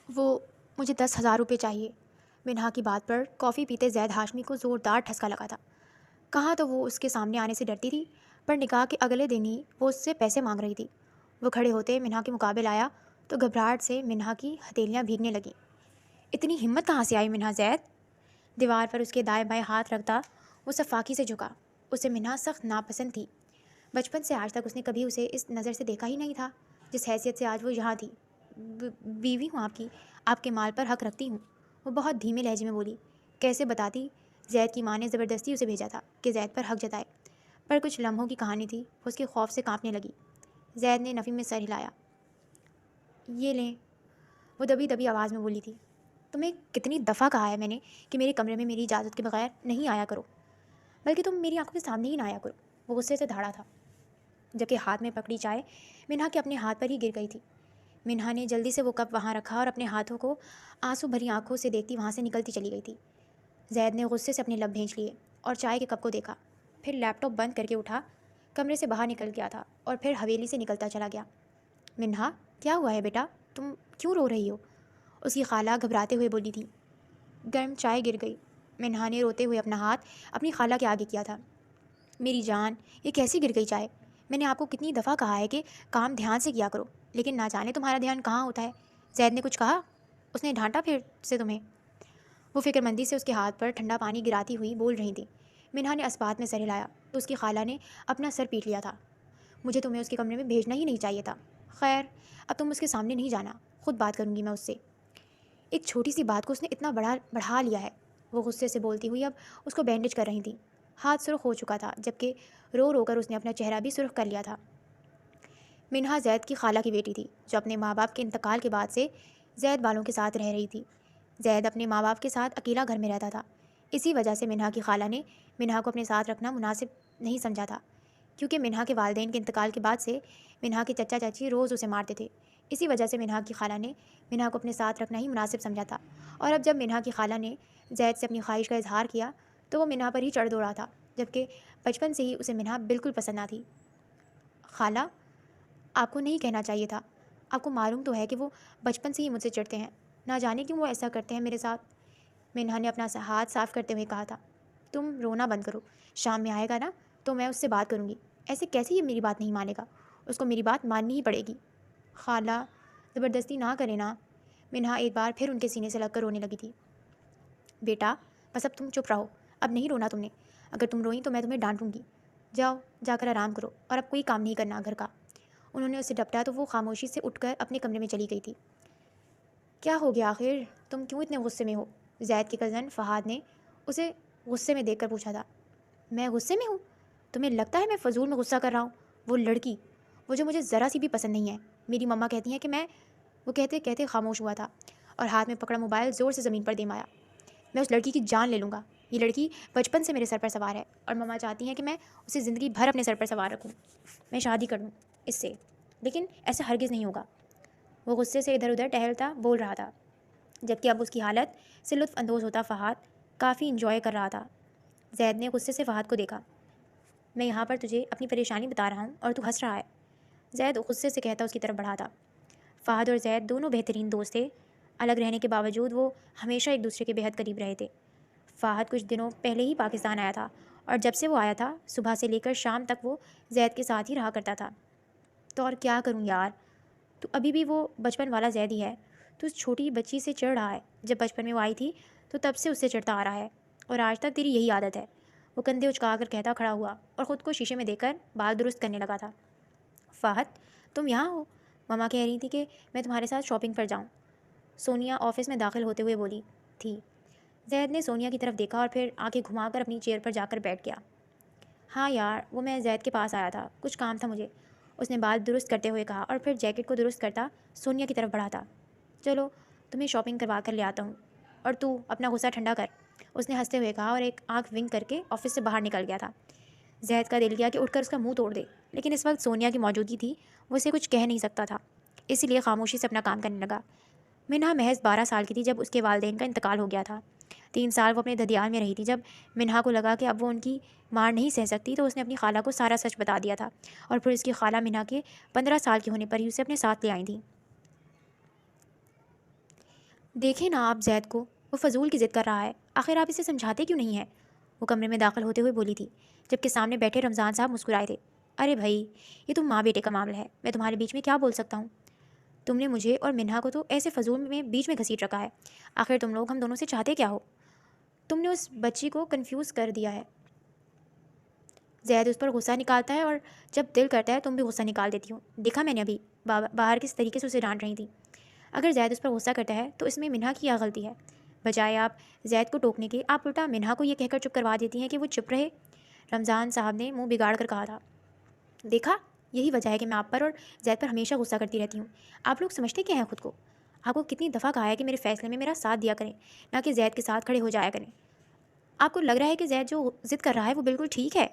وہ مجھے 10,000 روپے چاہیے۔ منہا کی بات پر کافی پیتے زید ہاشمی کو زوردار ٹھسکا لگا تھا۔ کہاں تو وہ اس کے سامنے آنے سے ڈرتی تھی، پر نکاح کے اگلے دن ہی وہ اس سے پیسے مانگ رہی تھی۔ وہ کھڑے ہوتے منہا کے مقابل آیا تو گھبراہٹ سے منہا کی ہتھیلیاں بھیگنے لگیں۔ اتنی ہمت کہاں سے آئی منہا زید؟ دیوار پر اس کے دائیں بائیں ہاتھ رکھتا وہ صفاقی سے جھکا۔ اسے منہا سخت ناپسند تھی۔ بچپن سے آج تک اس نے کبھی اسے اس نظر سے دیکھا ہی نہیں تھا جس حیثیت سے آج وہ یہاں تھی۔ بیوی ہوں آپ کی، آپ کے مال پر حق رکھتی ہوں۔ وہ بہت دھیمے لہجے میں بولی۔ کیسے بتاتی؟ زید کی ماں نے زبردستی اسے بھیجا تھا کہ زید پر حق جتائے، پر کچھ لمحوں کی کہانی تھی، وہ اس کے خوف سے کانپنے لگی۔ زید نے نفی میں سر ہلایا۔ یہ لیں، وہ دبی دبی آواز میں بولی تھی۔ تمہیں کتنی دفعہ کہا ہے میں نے کہ میرے کمرے میں میری اجازت کے بغیر نہیں آیا کرو، بلکہ تم میری آنکھوں کے سامنے ہی نہ آیا کرو۔ وہ غصے سے دھاڑا تھا، جبکہ ہاتھ میں پکڑی چائے منہا کے اپنے ہاتھ پر ہی گر گئی تھی۔ منہا نے جلدی سے وہ کپ وہاں رکھا اور اپنے ہاتھوں کو آنسو بھری آنکھوں سے دیکھتی وہاں سے نکلتی چلی گئی تھی۔ زید نے غصے سے اپنے لب بھینچ لیے اور چائے کے کپ کو دیکھا، پھر لیپ ٹاپ بند کر کے اٹھا، کمرے سے باہر نکل گیا تھا اور پھر حویلی سے نکلتا چلا گیا۔ منہا، کیا ہوا ہے بیٹا؟ تم کیوں رو رہی ہو؟ اس کی خالہ گھبراتے ہوئے بولی تھی۔ گرم چائے گر گئی۔ منہا نے روتے ہوئے اپنا ہاتھ اپنی خالہ کے آگے کیا تھا۔ میری جان، یہ کیسی گر گئی چائے؟ میں نے آپ کو کتنی دفعہ کہا ہے کہ کام دھیان سے کیا کرو، لیکن نہ جانے تمہارا دھیان کہاں ہوتا ہے۔ زید نے کچھ کہا؟ اس نے ڈانٹا پھر سے تمہیں؟ وہ فکر مندی سے اس کے ہاتھ پر ٹھنڈا پانی گراتی ہوئی بول رہی تھی۔ منہا نے اسبات میں سر ہلایا تو اس کی خالہ نے اپنا سر پیٹ لیا تھا۔ مجھے تمہیں اس کے کمرے میں بھیجنا ہی نہیں چاہیے تھا۔ خیر، اب تم اس کے سامنے نہیں جانا، خود بات کروں گی میں اس سے۔ ایک چھوٹی سی بات کو اس نے اتنا بڑھا لیا ہے، وہ غصے سے بولتی ہوئی اب اس کو بینڈیج کر رہی تھی۔ ہاتھ سرخ ہو چکا تھا، جبکہ رو رو کر اس نے اپنا چہرہ بھی سرخ کر لیا تھا۔ منہا زید کی خالہ کی بیٹی تھی جو اپنے ماں باپ کے انتقال کے بعد سے زید والوں کے ساتھ رہ رہی تھی۔ زید اپنے ماں باپ کے ساتھ اکیلا گھر میں رہتا تھا، اسی وجہ سے منہا کی خالہ نے منہا کو اپنے ساتھ رکھنا مناسب نہیں سمجھا تھا، کیونکہ منہا کے والدین کے انتقال کے بعد سے منہا کے چچا چاچی روز اسے مارتے تھے۔ اسی وجہ سے منہا کی خالہ نے منہا کو اپنے ساتھ رکھنا ہی مناسب سمجھا تھا، اور اب جب منہا کی خالہ نے زید سے اپنی خواہش کا اظہار کیا تو وہ منہا پر ہی چڑھ دوڑا تھا، جبکہ بچپن سے ہی اسے منہا بالکل پسند نہ تھی۔ خالہ، آپ کو نہیں کہنا چاہیے تھا، آپ کو معلوم تو ہے کہ وہ بچپن سے ہی مجھ سے چڑھتے ہیں، نہ جانے کیوں وہ ایسا کرتے ہیں میرے ساتھ۔ منہا نے اپنا ہاتھ صاف کرتے ہوئے کہا تھا۔ تم رونا بند کرو، شام میں آئے گا نا تو میں اس سے بات کروں گی۔ ایسے کیسے یہ میری بات نہیں مانے گا؟ اس کو میری بات ماننی ہی پڑے گی۔ خالہ، زبردستی نہ کرے نا۔ منہا ایک بار پھر ان کے سینے سے لگ کر رونے لگی تھی۔ بیٹا، بس اب تم چپ رہو، اب نہیں رونا تم نے، اگر تم روئیں تو میں تمہیں ڈانٹوں گی۔ جاؤ، جا کر آرام کرو اور اب کوئی کام نہیں کرنا گھر کا۔ انہوں نے اسے ڈپٹا تو وہ خاموشی سے اٹھ کر اپنے کمرے میں چلی گئی تھی۔ کیا ہو گیا آخر؟ تم کیوں اتنے غصے میں ہو؟ زید کے کزن فہد نے اسے غصے میں دیکھ کر پوچھا تھا۔ میں غصے میں ہوں؟ تمہیں لگتا ہے میں فضول میں غصہ کر رہا ہوں؟ وہ لڑکی، وہ جو مجھے ذرا سی بھی پسند نہیں ہے، میری مما کہتی ہیں کہ میں… وہ کہتے کہتے خاموش ہوا تھا اور ہاتھ میں پکڑا موبائل زور سے زمین پر دے مایا۔ میں اس لڑکی کی جان لے لوں گا۔ یہ لڑکی بچپن سے میرے سر پر سوار ہے اور مما چاہتی ہیں کہ میں اسے زندگی بھر اپنے سر پر سوار رکھوں، میں شادی کر لوں اس سے، لیکن ایسا ہرگز نہیں ہوگا۔ وہ غصے سے ادھر ادھر ٹہلتا بول رہا تھا، جبکہ اب اس کی حالت سے لطف اندوز ہوتا فہد کافی انجوائے کر رہا تھا۔ زید نے غصے سے فہد کو دیکھا۔ میں یہاں پر تجھے اپنی پریشانی بتا رہا ہوں اور تو ہنس رہا ہے، زید غصے سے کہتا اس کی طرف بڑھا تھا۔ فہد اور زید دونوں بہترین دوست تھے، الگ رہنے کے باوجود وہ ہمیشہ ایک دوسرے کے بے حد قریب رہے تھے۔ فہد کچھ دنوں پہلے ہی پاکستان آیا تھا اور جب سے وہ آیا تھا صبح سے لے کر شام تک وہ زید کے ساتھ ہی رہا کرتا تھا۔ تو اور کیا کروں یار، تو ابھی بھی وہ بچپن والا زید ہی ہے۔ تو اس چھوٹی بچی سے چڑھ رہا ہے، جب بچپن میں وہ آئی تھی تو تب سے اس سے چڑھتا آ رہا ہے اور آج تک تیری یہی عادت ہے۔ وہ کندھے اچکا کر کہتا کھڑا ہوا اور خود کو شیشے میں دیکھ کر بال درست کرنے لگا تھا۔ فہد، تم یہاں ہو؟ مما کہہ رہی تھی کہ میں تمہارے ساتھ شاپنگ پر جاؤں، سونیا آفس میں داخل ہوتے ہوئے بولی تھی۔ زید نے سونیا کی طرف دیکھا اور پھر آنکھیں گھما کر اپنی چیئر پر جا کر بیٹھ گیا۔ ہاں یار، وہ میں زید کے پاس آیا تھا، کچھ کام تھا مجھے، اس نے بال درست کرتے ہوئے کہا اور پھر جیکٹ کو درست کرتا سونیا کی طرف بڑھا تھا۔ چلو تمہیں شاپنگ کروا کر لے آتا ہوں، اور تو اپنا غصہ ٹھنڈا کر، اس نے ہنستے ہوئے کہا اور ایک آنکھ ونک کر کے آفس سے باہر نکل گیا تھا۔ زید کا دل کیا کہ اٹھ کر اس کا منہ توڑ دے، لیکن اس وقت سونیا کی موجودگی تھی، وہ اسے کچھ کہہ نہیں سکتا تھا، اسی لیے خاموشی سے اپنا کام کرنے لگا۔ منہا محض 12 سال کی تھی جب اس کے والدین کا انتقال ہو گیا تھا۔ 3 سال وہ اپنے ددیال میں رہی تھی۔ جب منہا کو لگا کہ اب وہ ان کی مار نہیں سہ سکتی تو اس نے اپنی خالہ کو سارا سچ بتا دیا تھا، اور پھر اس کی خالہ منہا کے 15 سال کے ہونے پر ہی اسے اپنے ساتھ لے آئی تھیں۔ دیکھیں نا آپ زید کو، وہ فضول کی ضد کر رہا ہے، آخر آپ اسے سمجھاتے کیوں نہیں ہیں؟ وہ کمرے میں داخل ہوتے ہوئے بولی تھی، جبکہ سامنے بیٹھے رمضان صاحب مسکرائے تھے۔ ارے بھائی، یہ تم ماں بیٹے کا معاملہ ہے، میں تمہارے بیچ میں کیا بول سکتا ہوں؟ تم نے مجھے اور منہا کو تو ایسے فضول میں بیچ میں گھسیٹ رکھا ہے، آخر تم لوگ ہم دونوں سے چاہتے کیا ہو؟ تم نے اس بچی کو کنفیوز کر دیا ہے۔ زید اس پر غصہ نکالتا ہے اور جب دل کرتا ہے تم بھی غصہ نکال دیتی ہو، دیکھا میں نے ابھی باہر کس طریقے سے اسے ڈانٹ رہی تھی۔ اگر زید اس پر غصہ کرتا ہے تو اس میں منہا کی کیا غلطی ہے؟ بجائے آپ زید کو ٹوکنے کے، آپ الٹا منہا کو یہ کہہ کر چپ کروا دیتی ہیں کہ وہ چپ رہے۔ رمضان صاحب نے منہ بگاڑ کر کہا تھا، دیکھا، یہی وجہ ہے کہ میں آپ پر اور زید پر ہمیشہ غصہ کرتی رہتی ہوں۔ آپ لوگ سمجھتے کیا ہیں خود کو؟ آپ کو کتنی دفعہ کہا ہے کہ میرے فیصلے میں میرا ساتھ دیا کریں، نہ کہ زید کے ساتھ کھڑے ہو جایا کریں۔ آپ کو لگ رہا ہے کہ زید جو ضد کر رہا ہے وہ بالکل ٹھیک ہے؟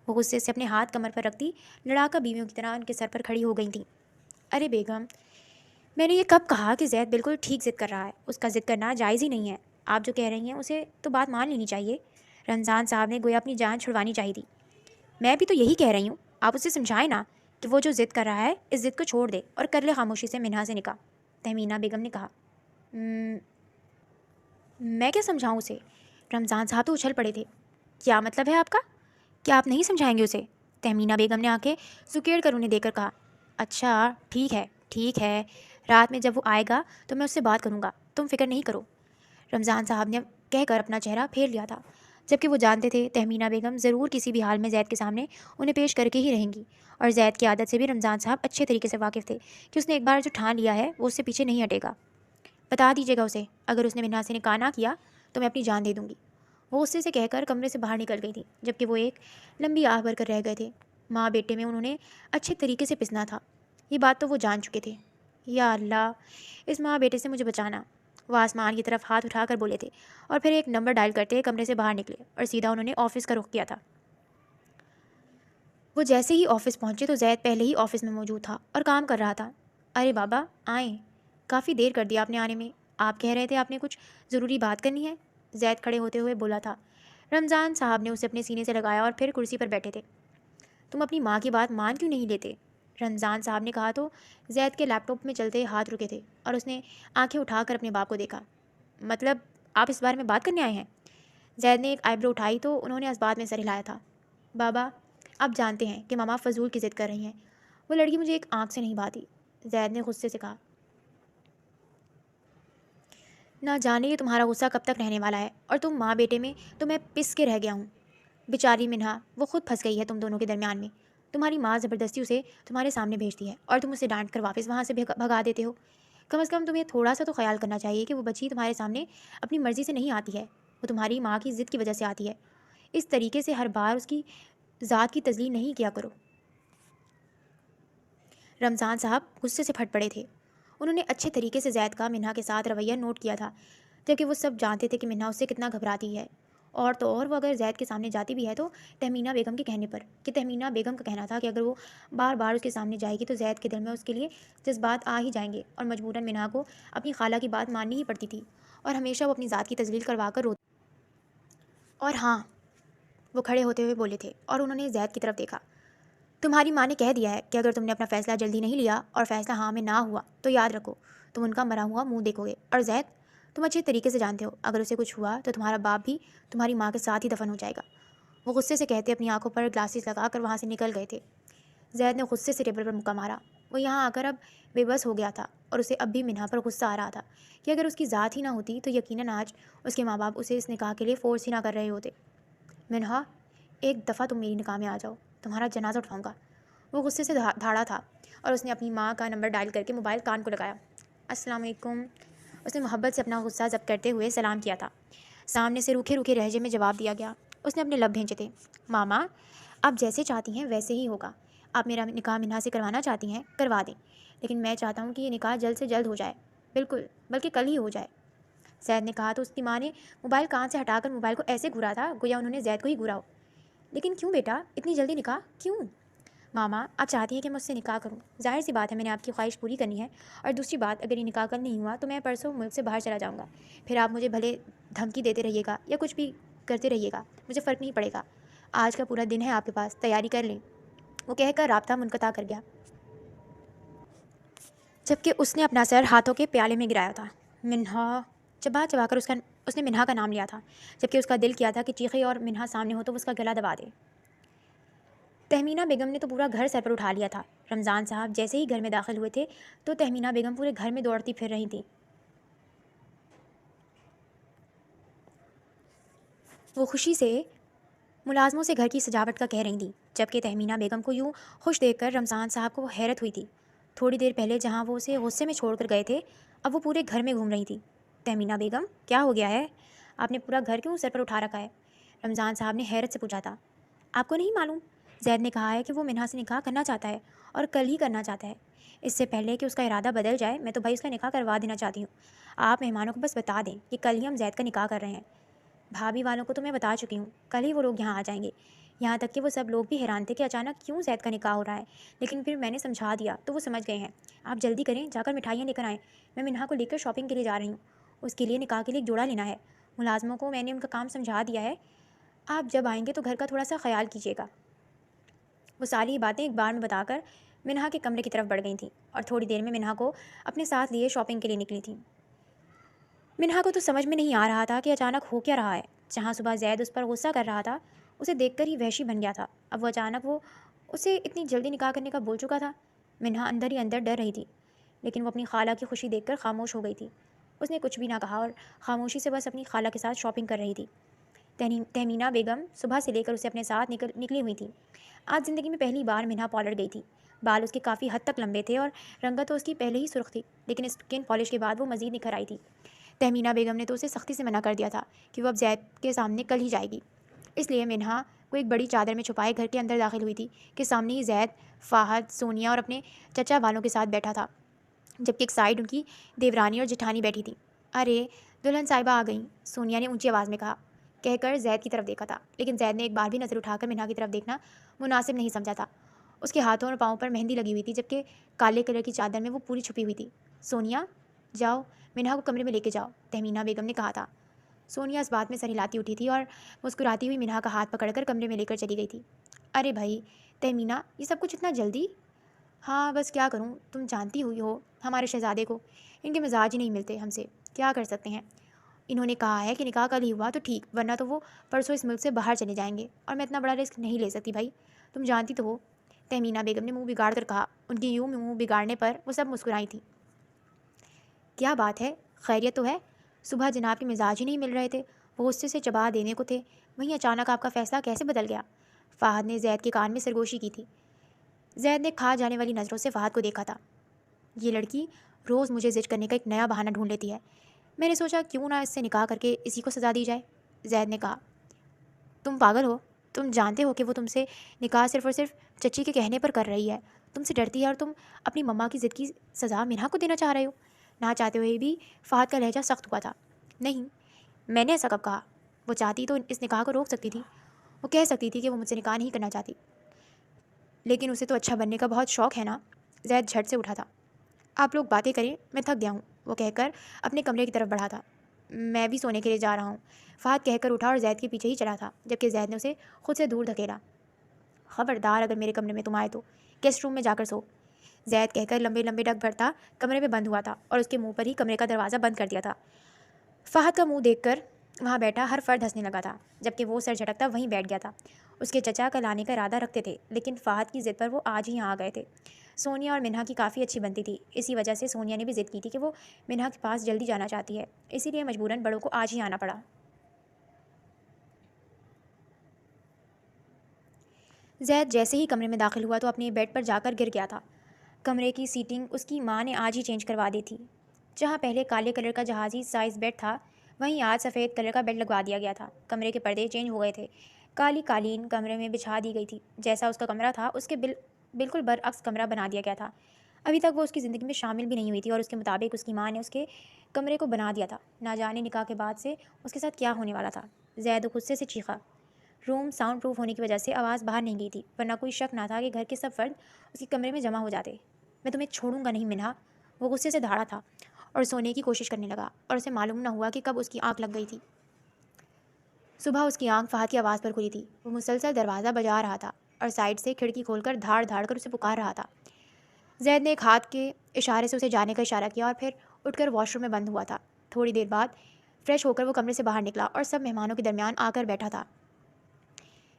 وہ غصے سے اپنے ہاتھ کمر پر رکھتی لڑاکا بیویوں کی طرح ان کے سر پر کھڑی ہو گئی تھیں۔ ارے بیگم، میں نے یہ کب کہا کہ زید بالکل ٹھیک ضد کر رہا ہے؟ اس کا ضد کرنا جائز ہی نہیں ہے۔ آپ جو کہہ رہی ہیں اسے تو بات مان لینی چاہیے۔ رمضان صاحب نے گویا اپنی جان چھڑوانی چاہی تھی۔ میں بھی تو یہی کہہ رہی ہوں، آپ اسے سمجھائیں نا کہ وہ جو ضد کر رہا ہے اس ضد کو چھوڑ دے اور کر لے خاموشی سے منہا سے نکاح۔ تہمینہ بیگم نے کہا۔ میں کیا سمجھاؤں اسے؟ رمضان صاحب تو اچھل پڑے تھے۔ کیا مطلب ہے آپ کا؟ کیا آپ نہیں سمجھائیں گے اسے؟ تہمینہ بیگم نے آنکھیں سکیڑ کر انہیں دیکھ کر کہا۔ اچھا ٹھیک ہے، ٹھیک ہے، رات میں جب وہ آئے گا تو میں اس سے بات کروں گا، تم فکر نہیں کرو۔ رمضان صاحب نے کہہ کر اپنا چہرہ پھیر لیا تھا، جبکہ وہ جانتے تھے تہمینہ بیگم ضرور کسی بھی حال میں زید کے سامنے انہیں پیش کر کے ہی رہیں گی، اور زید کی عادت سے بھی رمضان صاحب اچھے طریقے سے واقف تھے کہ اس نے ایک بار جو ٹھان لیا ہے وہ اس سے پیچھے نہیں ہٹے گا۔ بتا دیجیے گا اسے، اگر اس نے منہا سے نکاح نہ کیا تو میں اپنی جان دے دوں گی۔ وہ غصے سے کہہ کر کمرے سے باہر نکل گئی تھی، جبکہ وہ ایک لمبی آہ بھر کر رہ گئے تھے۔ ماں بیٹے میں انہوں نے اچھے طریقے سے پسنا تھا، یہ بات تو وہ جان چکے تھے۔ یا اللہ، اس ماں بیٹے سے مجھے بچانا، وہ آسمان کی طرف ہاتھ اٹھا کر بولے تھے، اور پھر ایک نمبر ڈائل کرتے کمرے سے باہر نکلے اور سیدھا انہوں نے آفس کا رخ کیا تھا۔ وہ جیسے ہی آفس پہنچے تو زید پہلے ہی آفس میں موجود تھا اور کام کر رہا تھا۔ ارے بابا آئیں، کافی دیر کر دیا آپ نے آنے میں، آپ کہہ رہے تھے آپ نے کچھ ضروری بات کرنی ہے؟ زید کھڑے ہوتے ہوئے بولا تھا۔ رمضان صاحب نے اسے اپنے سینے سے لگایا اور پھر کرسی پر بیٹھے تھے۔ تم اپنی ماں کی بات مان کیوں نہیں لیتے؟ رمضان صاحب نے کہا تو زید کے لیپ ٹاپ میں چلتے ہاتھ رکے تھے اور اس نے آنکھیں اٹھا کر اپنے باپ کو دیکھا۔ مطلب آپ اس بارے میں بات کرنے آئے ہیں؟ زید نے ایک آئی برو اٹھائی تو انہوں نے اس بات میں سر ہلایا تھا۔ بابا، آپ جانتے ہیں کہ ماما فضول کی ضد کر رہی ہیں، وہ لڑکی مجھے ایک آنکھ سے نہیں بھاتی۔ زید نے غصے سے کہا۔ نہ جانے یہ تمہارا غصہ کب تک رہنے والا ہے، اور تم ماں بیٹے میں تو میں پس کے رہ گیا ہوں۔ بیچاری منہا، وہ خود پھنس گئی ہے تم دونوں کے درمیان میں۔ تمہاری ماں زبردستی اسے تمہارے سامنے بھیجتی ہے اور تم اسے ڈانٹ کر واپس وہاں سے بھگا دیتے ہو۔ کم از کم تمہیں تھوڑا سا تو خیال کرنا چاہیے کہ وہ بچی تمہارے سامنے اپنی مرضی سے نہیں آتی ہے، وہ تمہاری ماں کی ضد کی وجہ سے آتی ہے۔ اس طریقے سے ہر بار اس کی ذات کی تذلیل نہیں کیا کرو۔ رمضان صاحب غصے سے پھٹ پڑے تھے۔ انہوں نے اچھے طریقے سے زید کا منہا کے ساتھ رویہ نوٹ کیا تھا، جبکہ وہ سب جانتے تھے کہ منہا اس سے کتنا گھبراتی ہے، اور تو اور وہ اگر زید کے سامنے جاتی بھی ہے تو تہمینہ بیگم کے کہنے پر، کہ تہمینہ بیگم کا کہنا تھا کہ اگر وہ بار بار اس کے سامنے جائے گی تو زید کے دل میں اس کے لیے جذبات آ ہی جائیں گے، اور مجبوراً منہا کو اپنی خالہ کی بات ماننی ہی پڑتی تھی، اور ہمیشہ وہ اپنی ذات کی تذلیل کروا کر روتی۔ اور ہاں، وہ کھڑے ہوتے ہوئے بولے تھے اور انہوں نے زید کی طرف دیکھا، تمہاری ماں نے کہہ دیا ہے کہ اگر تم نے اپنا فیصلہ جلدی نہیں لیا اور فیصلہ ہاں میں نہ ہوا تو یاد رکھو تم ان کا مرا ہوا منہ دیکھو گے، اور زید، تم اچھے طریقے سے جانتے ہو اگر اسے کچھ ہوا تو تمہارا باپ بھی تمہاری ماں کے ساتھ ہی دفن ہو جائے گا۔ وہ غصے سے کہتے اپنی آنکھوں پر گلاسز لگا کر وہاں سے نکل گئے تھے۔ زید نے غصے سے ٹیبل پر مکہ مارا۔ وہ یہاں آ کر اب بے بس ہو گیا تھا، اور اسے اب بھی منہا پر غصہ آ رہا تھا کہ اگر اس کی ذات ہی نہ ہوتی تو یقیناً آج اس کے ماں باپ اسے اس نکاح کے لیے فورس ہی نہ کر رہے ہوتے۔ منہا، ایک دفعہ تم میری نکاح میں آ جاؤ، تمہارا جنازہ اٹھاؤں گا۔ وہ غصے سے دھاڑا تھا اور اس نے اپنی ماں کا نمبر ڈائل کر کے موبائل کان کو لگایا۔ السلام علیکم، اس نے محبت سے اپنا غصہ ضبط کرتے ہوئے سلام کیا تھا۔ سامنے سے روکھے روکھے لہجے میں جواب دیا گیا۔ اس نے اپنے لب بھینچے تھے۔ ماما، آپ جیسے چاہتی ہیں ویسے ہی ہوگا۔ آپ میرا نکاح منہا سے کروانا چاہتی ہیں، کروا دیں، لیکن میں چاہتا ہوں کہ یہ نکاح جلد سے جلد ہو جائے، بالکل، بلکہ کل ہی ہو جائے۔ زید نے کہا تو اس کی ماں نے موبائل کان سے ہٹا کر موبائل کو ایسے گھورا تھا گویا انہوں نے زید کو ہی گھورا ہو۔ لیکن کیوں بیٹا، اتنی جلدی نکاح کیوں؟ ماما، آپ چاہتی ہیں کہ میں اس سے نکاح کروں، ظاہر سی بات ہے میں نے آپ کی خواہش پوری کرنی ہے، اور دوسری بات، اگر یہ نکاح کل نہیں ہوا تو میں پرسوں ملک سے باہر چلا جاؤں گا، پھر آپ مجھے بھلے دھمکی دیتے رہیے گا یا کچھ بھی کرتے رہیے گا، مجھے فرق نہیں پڑے گا، آج کا پورا دن ہے آپ کے پاس، تیاری کر لیں۔ وہ کہہ کر رابطہ منقطع کر گیا، جبکہ اس نے اپنا سر ہاتھوں کے پیالے میں گرایا تھا۔ منہا چبا چبا کر اس نے منہا کا نام لیا تھا، جبکہ اس کا دل کیا تھا کہ چیخے اور منہا سامنے ہو تو وہ اس کا گلا دبا دے۔ تہمینہ بیگم نے تو پورا گھر سر پر اٹھا لیا تھا۔ رمضان صاحب جیسے ہی گھر میں داخل ہوئے تھے تو تہمینہ بیگم پورے گھر میں دوڑتی پھر رہی تھیں۔ وہ خوشی سے ملازموں سے گھر کی سجاوٹ کا کہہ رہی تھیں، جبکہ تہمینہ بیگم کو یوں خوش دیکھ کر رمضان صاحب کو حیرت ہوئی تھی۔ تھوڑی دیر پہلے جہاں وہ اسے غصے میں چھوڑ کر گئے تھے، اب وہ پورے گھر میں گھوم رہی تھی۔ تہمینہ بیگم، کیا ہو گیا ہے؟ آپ نے پورا گھر کیوں سر پر اٹھا رکھا ہے؟ رمضان صاحب نے حیرت سے پوچھا تھا۔ آپ کو نہیں معلوم؟ زید نے کہا ہے کہ وہ منہا سے نکاح کرنا چاہتا ہے، اور کل ہی کرنا چاہتا ہے۔ اس سے پہلے کہ اس کا ارادہ بدل جائے، میں تو بھائی اس کا نکاح کروا دینا چاہتی ہوں۔ آپ مہمانوں کو بس بتا دیں کہ کل ہی ہم زید کا نکاح کر رہے ہیں۔ بھابھی والوں کو تو میں بتا چکی ہوں، کل ہی وہ لوگ یہاں آ جائیں گے۔ یہاں تک کہ وہ سب لوگ بھی حیران تھے کہ اچانک کیوں زید کا نکاح ہو رہا ہے، لیکن پھر میں نے سمجھا دیا تو وہ سمجھ گئے ہیں۔ آپ جلدی کریں، جا کر مٹھائیاں لے کر آئیں، میں منہا کو لے کر شاپنگ کے لیے جا رہی ہوں۔ اس کے لیے نکاح کے لیے ایک جوڑا لینا ہے۔ ملازموں کو میں نے ان کا کام سمجھا دیا ہے، آپ جب آئیں گے تو گھر کا تھوڑا سا خیال کیجیے گا۔ وہ ساری باتیں ایک بار میں بتا کر منہا کے کمرے کی طرف بڑھ گئی تھیں، اور تھوڑی دیر میں منہا کو اپنے ساتھ لیے شاپنگ کے لیے نکلی تھیں۔ منہا کو تو سمجھ میں نہیں آ رہا تھا کہ اچانک ہو کیا رہا ہے۔ جہاں صبح زید اس پر غصہ کر رہا تھا، اسے دیکھ کر ہی وحشی بن گیا تھا، اب وہ اچانک اسے اتنی جلدی نکاح کرنے کا بول چکا تھا۔ منہا اندر ہی اندر ڈر رہی تھی، لیکن وہ اپنی خالہ کی خوشی دیکھ کر خاموش ہو گئی تھی۔ اس نے کچھ بھی نہ کہا اور خاموشی سے بس اپنی خالہ کے ساتھ شاپنگ کر رہی تھی۔ تہمینہ بیگم صبح سے لے کر اسے اپنے ساتھ نکلی ہوئی تھی۔ آج زندگی میں پہلی بار منہا پارلر گئی تھی۔ بال اس کے کافی حد تک لمبے تھے اور رنگت تو اس کی پہلے ہی سرخ تھی، لیکن اسکن پالش کے بعد وہ مزید نکھر آئی تھی۔ تہمینہ بیگم نے تو اسے سختی سے منع کر دیا تھا کہ وہ اب زید کے سامنے کل ہی جائے گی، اس لیے منہا کو ایک بڑی چادر میں چھپائے گھر کے اندر داخل ہوئی تھی کہ سامنے ہی زید، فہد، سونیا اور اپنے چچا والوں کے ساتھ بیٹھا تھا، جبکہ ایک سائڈ ان کی دیورانی اور جٹھانی بیٹھی تھی۔ ارے دلہن صاحبہ آ گئیں، سونیا نے اونچی آواز میں کہہ کر زید کی طرف دیکھا تھا، لیکن زید نے ایک بار بھی نظر اٹھا کر منہا کی طرف دیکھنا مناسب نہیں سمجھا تھا۔ اس کے ہاتھوں اور پاؤں پر مہندی لگی ہوئی تھی، جبکہ کالے کلر کی چادر میں وہ پوری چھپی ہوئی تھی۔ سونیا، جاؤ منہا کو کمرے میں لے کے جاؤ، تہمینہ بیگم نے کہا تھا۔ سونیا اس بات میں سر ہلاتی اٹھی تھی اور مسکراتی ہوئی منہا کا ہاتھ پکڑ کر کمرے میں لے کر چلی گئی تھی۔ ارے بھائی تہمینہ، یہ سب کچھ اتنا جلدی؟ ہاں بس کیا کروں، تم جانتی ہوئی ہو ہمارے شہزادے کو، ان کے مزاج ہی نہیں ملتے ہم سے، کیا کر سکتے ہیں۔ انہوں نے کہا ہے کہ نکاح کل ہی ہوا تو ٹھیک، ورنہ تو وہ پرسوں اس ملک سے باہر چلے جائیں گے، اور میں اتنا بڑا رسک نہیں لے سکتی بھائی، تم جانتی تو ہو۔ تہمینہ بیگم نے منہ بگاڑ کر کہا۔ ان کی یوں منہ بگاڑنے پر وہ سب مسکرائی تھیں۔ کیا بات ہے، خیریت تو ہے؟ صبح جناب کے مزاج ہی نہیں مل رہے تھے، وہ غصے سے چبا دینے کو تھے، وہیں اچانک آپ کا فیصلہ کیسے بدل گیا؟ فہد نے زید کے کان میں سرگوشی کی تھی۔ زید نے کھا جانے والی نظروں سے فہد کو دیکھا تھا۔ یہ لڑکی روز مجھے زج کرنے کا ایک نیا بہانہ ڈھونڈ لیتی ہے، میں نے سوچا کیوں نہ اس سے نکاح کر کے اسی کو سزا دی جائے۔ زید نے کہا، تم پاگل ہو، تم جانتے ہو کہ وہ تم سے نکاح صرف اور صرف چچی کے کہنے پر کر رہی ہے، تم سے ڈرتی ہے، اور تم اپنی مما کی ضد کی سزا منہا کو دینا چاہ رہے ہو۔ نہ چاہتے ہوئے بھی فہد کا لہجہ سخت ہوا تھا۔ نہیں، میں نے ایسا کب کہا؟ وہ چاہتی تو اس نکاح کو روک سکتی تھی، وہ کہہ سکتی تھی کہ وہ مجھ سے نکاح نہیں کرنا چاہتی، لیکن اسے تو اچھا بننے کا بہت شوق ہے نا۔ زید جھٹ سے اٹھا تھا۔ آپ لوگ باتیں کریں، میں تھک گیا ہوں، وہ کہہ کر اپنے کمرے کی طرف بڑھا تھا۔ میں بھی سونے کے لیے جا رہا ہوں، فہد کہہ کر اٹھا اور زید کے پیچھے ہی چلا تھا، جبکہ زید نے اسے خود سے دور دھکیلا۔ خبردار اگر میرے کمرے میں تم آئے تو گیسٹ روم میں جا کر سو، زید کہہ کر لمبے لمبے ڈگ بھرتا کمرے میں بند ہوا تھا اور اس کے منہ پر ہی کمرے کا دروازہ بند کر دیا تھا۔ فہد کا منہ دیکھ کر وہاں بیٹھا ہر فرد ہنسنے لگا تھا، جبکہ وہ سر جھٹکتا وہیں بیٹھ گیا تھا۔ اس کے چچا کل آنے کا ارادہ رکھتے تھے، لیکن فہد کی ضد پر وہ آج ہی یہاں آ گئے تھے۔ سونیا اور منہا کی کافی اچھی بنتی تھی، اسی وجہ سے سونیا نے بھی ضد کی تھی کہ وہ منہا کے پاس جلدی جانا چاہتی ہے، اسی لیے مجبوراً بڑوں کو آج ہی آنا پڑا۔ زید جیسے ہی کمرے میں داخل ہوا تو اپنے بیڈ پر جا کر گر گیا تھا۔ کمرے کی سیٹنگ اس کی ماں نے آج ہی چینج کروا دی تھی۔ جہاں پہلے کالے کلر کا جہازی سائز بیڈ تھا، وہیں آج سفید کلر کا بیڈ لگوا دیا گیا تھا۔ کمرے کے پردے چینج ہو گئے تھے، کالی قالین کمرے میں بچھا دی گئی تھی، جیسا اس کا کمرہ تھا اس کے بالکل برعکس کمرہ بنا دیا گیا تھا۔ ابھی تک وہ اس کی زندگی میں شامل بھی نہیں ہوئی تھی، اور اس کے مطابق اس کی ماں نے اس کے کمرے کو بنا دیا تھا۔ نہ جانے نکاح کے بعد سے اس کے ساتھ کیا ہونے والا تھا۔ زید غصے سے چیخا۔ روم ساؤنڈ پروف ہونے کی وجہ سے آواز باہر نہیں گئی تھی، ورنہ کوئی شک نہ تھا کہ گھر کے سب فرد اس کے کمرے میں جمع ہو جاتے۔ میں تمہیں چھوڑوں گا نہیں منہا، وہ غصے سے دھاڑا تھا اور سونے کی کوشش کرنے لگا، اور اسے معلوم نہ ہوا کہ کب اس کی آنکھ لگ گئی تھی۔ صبح اس کی آنکھ فہد کی آواز پر کھلی تھی، وہ مسلسل دروازہ بجا رہا تھا اور سائڈ سے کھڑکی کھول کر دھاڑ دھاڑ کر اسے پکار رہا تھا۔ زید نے ایک ہاتھ کے اشارے سے اسے جانے کا اشارہ کیا اور پھر اٹھ کر واش روم میں بند ہوا تھا۔ تھوڑی دیر بعد فریش ہو کر وہ کمرے سے باہر نکلا اور سب مہمانوں کے درمیان آ کر بیٹھا تھا۔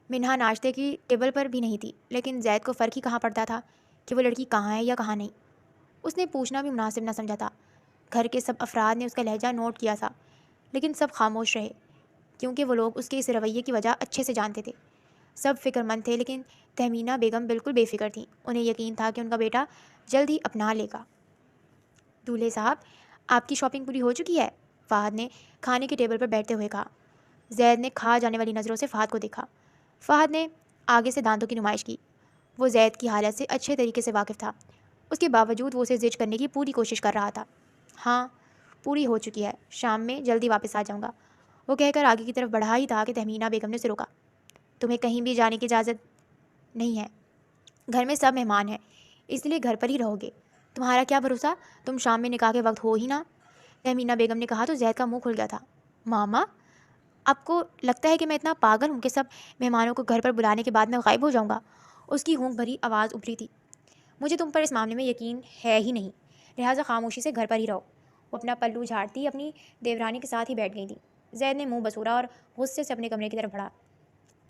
منہا ناشتے کی ٹیبل پر بھی نہیں تھی، لیکن زید کو فرق ہی کہاں پڑتا تھا کہ وہ لڑکی کہاں ہے یا کہاں نہیں۔ اس نے پوچھنا بھی مناسب نہ سمجھا تھا۔ گھر کے سب افراد نے اس کا لہجہ نوٹ کیا تھا، لیکن سب خاموش رہے، کیونکہ وہ لوگ اس کے اس رویے کی وجہ اچھے سے جانتے تھے۔ سب فکر مند تھے، لیکن تہمینہ بیگم بالکل بے فکر تھیں۔ انہیں یقین تھا کہ ان کا بیٹا جلد ہی اپنا لے گا۔ دولہے صاحب، آپ کی شاپنگ پوری ہو چکی ہے؟ فہد نے کھانے کے ٹیبل پر بیٹھتے ہوئے کہا۔ زید نے کھا جانے والی نظروں سے فہد کو دیکھا۔ فہد نے آگے سے دانتوں کی نمائش کی۔ وہ زید کی حالت سے اچھے طریقے سے واقف تھا، اس کے باوجود وہ اسے زج کرنے کی پوری کوشش کر رہا تھا۔ ہاں، پوری ہو چکی ہے، شام میں جلدی واپس آ جاؤں گا، وہ کہہ کر آگے کی طرف بڑھا ہی تھا کہ تہمینہ بیگم نے اسے روکا۔ تمہیں کہیں بھی جانے کی اجازت نہیں ہے، گھر میں سب مہمان ہیں، اس لیے گھر پر ہی رہو گے۔ تمہارا کیا بھروسہ تم شام میں نکاح کے وقت ہو ہی نہ، تہمینہ بیگم نے کہا تو زید کا منہ کھل گیا تھا۔ ماما، آپ کو لگتا ہے کہ میں اتنا پاگل ہوں کہ سب مہمانوں کو گھر پر بلانے کے بعد میں غائب ہو جاؤں گا؟ اس کی ہونک بھری آواز ابھری تھی۔ مجھے تم پر اس معاملے میں یقین ہے ہی نہیں، لہٰذا خاموشی سے گھر پر ہی رہو۔ وہ اپنا پلو جھاڑتی اپنی دیورانی کے ساتھ ہی بیٹھ گئی تھی۔ زید نے منہ بسورا اور غصے سے اپنے کمرے کی طرف بڑھا۔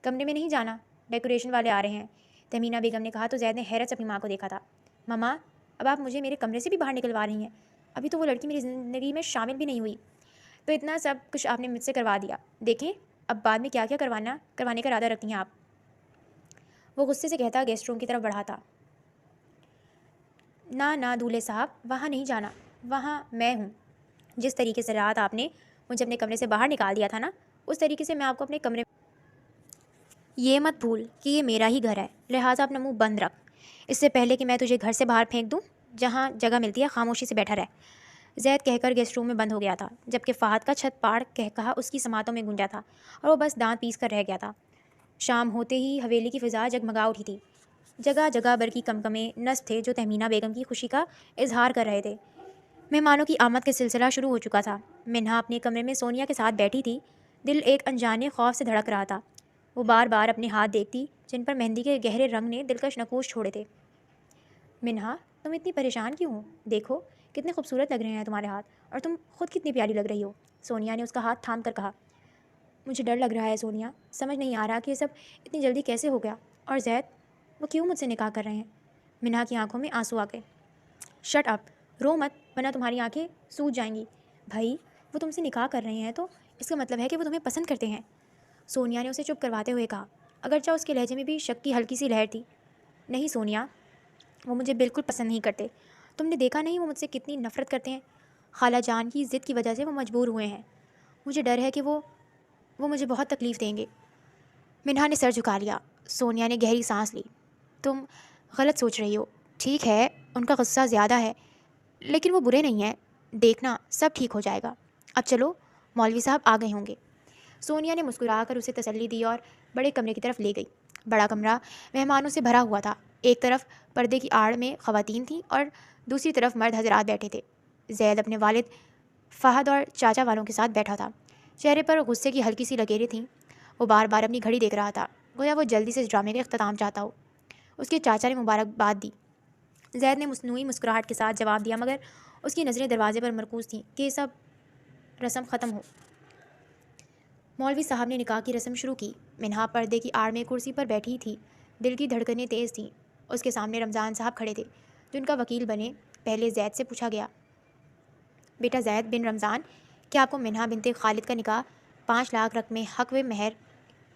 کمرے میں نہیں جانا، ڈیکوریشن والے آ رہے ہیں، تہمینہ بیگم نے کہا تو زید نے حیرت سے اپنی ماں کو دیکھا تھا۔ ماما، اب آپ مجھے میرے کمرے سے بھی باہر نکلوا رہی ہیں؟ ابھی تو وہ لڑکی میری زندگی میں شامل بھی نہیں ہوئی، تو اتنا سب کچھ آپ نے مجھ سے کروا دیا، دیکھیں اب بعد میں کیا کیا کروانے کا ارادہ رکھتی ہیں آپ؟ وہ غصے سے کہتا گیسٹ روم کی طرف بڑھا تھا۔ نہ دولہے صاحب، وہاں نہیں جانا، وہاں میں ہوں۔ جس طریقے سے رات آپ نے مجھے اپنے کمرے سے باہر نکال دیا تھا نا، اس طریقے سے میں آپ کو اپنے کمرے، یہ مت بھول کہ یہ میرا ہی گھر ہے، لہٰذا اپنا منہ بند رکھ، اس سے پہلے کہ میں تجھے گھر سے باہر پھینک دوں۔ جہاں جگہ ملتی ہے خاموشی سے بیٹھا رہ، زید کہہ کر گیسٹ روم میں بند ہو گیا تھا، جبکہ فہد کا چھت پاڑ کہا اس کی سماعتوں میں گونجا تھا اور وہ بس دانت پیس کر رہ گیا تھا۔ شام ہوتے ہی حویلی کی فضا جگمگا اٹھی تھی، جگہ جگہ برقی کمکمے نصب تھے جو تہمینہ بیگم کی خوشی کا اظہار کر رہے تھے۔ مہمانوں کی آمد کا سلسلہ شروع ہو چکا تھا۔ منہا اپنے کمرے میں سونیا کے ساتھ بیٹھی تھی، دل ایک انجانے خوف سے دھڑک رہا تھا۔ وہ بار بار اپنے ہاتھ دیکھتی جن پر مہندی کے گہرے رنگ نے دلکش نقوش چھوڑے تھے۔ منہا، تم اتنی پریشان کیوں ہو؟ دیکھو کتنے خوبصورت لگ رہے ہیں تمہارے ہاتھ، اور تم خود کتنی پیاری لگ رہی ہو، سونیا نے اس کا ہاتھ تھام کر کہا۔ مجھے ڈر لگ رہا ہے سونیا، سمجھ نہیں آ رہا کہ یہ سب اتنی جلدی کیسے ہو گیا، اور زید وہ کیوں مجھ سے نکاح کر رہے ہیں؟ منہا کی آنکھوں میں آنسو آ گئے۔ شٹ اپ، رو مت ورنہ تمہاری آنکھیں سوج جائیں گی۔ بھائی، وہ تم سے نکاح کر رہے ہیں تو اس کا مطلب ہے کہ وہ تمہیں پسند کرتے ہیں، سونیا نے اسے چپ کرواتے ہوئے کہا، اگرچہ اس کے لہجے میں بھی شک کی ہلکی سی لہر تھی۔ نہیں سونیا، وہ مجھے بالکل پسند نہیں کرتے، تم نے دیکھا نہیں وہ مجھ سے کتنی نفرت کرتے ہیں، خالہ جان کی ضد کی وجہ سے وہ مجبور ہوئے ہیں، مجھے ڈر ہے کہ وہ مجھے بہت تکلیف دیں گے۔ منہا نے سر جھکا لیا۔ سونیا نے گہری سانس لی۔ تم غلط سوچ رہی ہو، ٹھیک ہے ان کا غصہ زیادہ ہے، لیکن وہ برے نہیں ہیں، دیکھنا سب ٹھیک ہو جائے گا۔ اب چلو، مولوی صاحب آ گئے ہوں گے۔ سونیا نے مسکرا کر اسے تسلی دی اور بڑے کمرے کی طرف لے گئی۔ بڑا کمرہ مہمانوں سے بھرا ہوا تھا، ایک طرف پردے کی آڑ میں خواتین تھیں اور دوسری طرف مرد حضرات بیٹھے تھے۔ زید اپنے والد فہد اور چاچا والوں کے ساتھ بیٹھا تھا، چہرے پر غصے کی ہلکی سی لکیریں تھیں۔ وہ بار بار اپنی گھڑی دیکھ رہا تھا، گویا وہ جلدی سے اس ڈرامے کا اختتام چاہتا ہو۔ اس کے چاچا نے مبارکباد دی۔ زید نے مصنوعی مسکراہٹ کے ساتھ جواب دیا، مگر اس کی نظریں دروازے پر مرکوز تھیں کہ یہ سب رسم ختم ہو۔ مولوی صاحب نے نکاح کی رسم شروع کی۔ منہا پردے کی آڑ میں کرسی پر بیٹھی تھی، دل کی دھڑکنیں تیز تھیں۔ اس کے سامنے رمضان صاحب کھڑے تھے جو ان کا وکیل بنے۔ پہلے زید سے پوچھا گیا، بیٹا زید بن رمضان، کیا آپ کو منہا بنت خالد کا نکاح 5 لاکھ رقم حق و مہر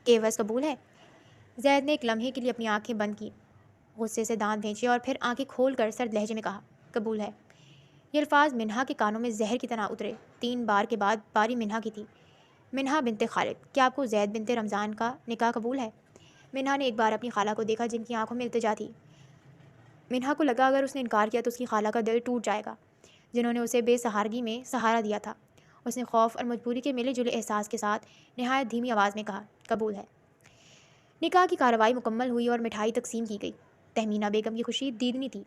کے عوض قبول ہے؟ زید نے ایک لمحے کے لیے اپنی آنکھیں بند کی، غصے سے دانت بھینچے اور پھر آنکھیں کھول کر سرد لہجے میں کہا، قبول ہے۔ یہ الفاظ منہا کے کانوں میں زہر کی طرح اترے۔ 3 بار کے بعد باری منہا کی تھی۔ منہا بنت خالد، کیا آپ کو زید بنت رمضان کا نکاح قبول ہے؟ منہا نے ایک بار اپنی خالہ کو دیکھا جن کی آنکھوں میں التجا تھی۔ منہا کو لگا اگر اس نے انکار کیا تو اس کی خالہ کا دل ٹوٹ جائے گا، جنہوں نے اسے بے سہارگی میں سہارا دیا تھا۔ اس نے خوف اور مجبوری کے ملے جلے احساس کے ساتھ نہایت دھیمی آواز میں کہا، قبول ہے۔ نکاح کی کارروائی مکمل ہوئی اور مٹھائی تقسیم کی گئی۔ تہمینہ بیگم کی خوشی دیدنی تھی،